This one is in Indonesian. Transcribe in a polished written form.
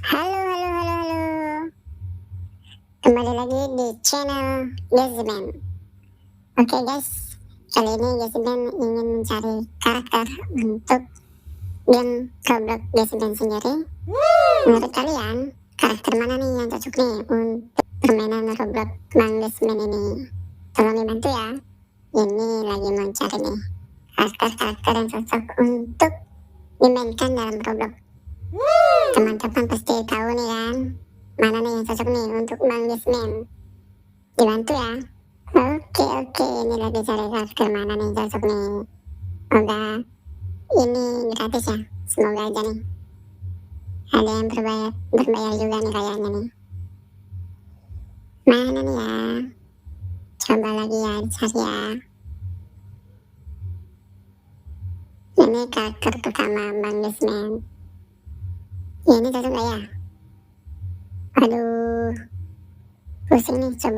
Halo halo halo halo. Kembali lagi di channel Gaziman. Oke guys, kali ini Gaziman ingin mencari karakter untuk game Roblox Gaziman sendiri. Menurut kalian, karakter mana nih yang cocok nih untuk permainan Roblox Bang Gaziman ini? Tolong dibantu ya. Ini lagi mencari nih karakter-karakter yang cocok untuk dimainkan dalam Roblox. Teman-teman pasti tahu nih kan, mana nih yang cocok nih untuk Bang Gaziman. Dibantu ya. Oke, ini lagi cari karakter mana nih yang cocok nih. Semoga ini gratis ya, semoga aja nih. Ada yang berbayar juga nih kayaknya nih. Mana nih ya? Coba lagi ya, cari ya. Ini karakter pertama Bang Gaziman. Ini cocok gak ya? Aduh, pusing nih, coba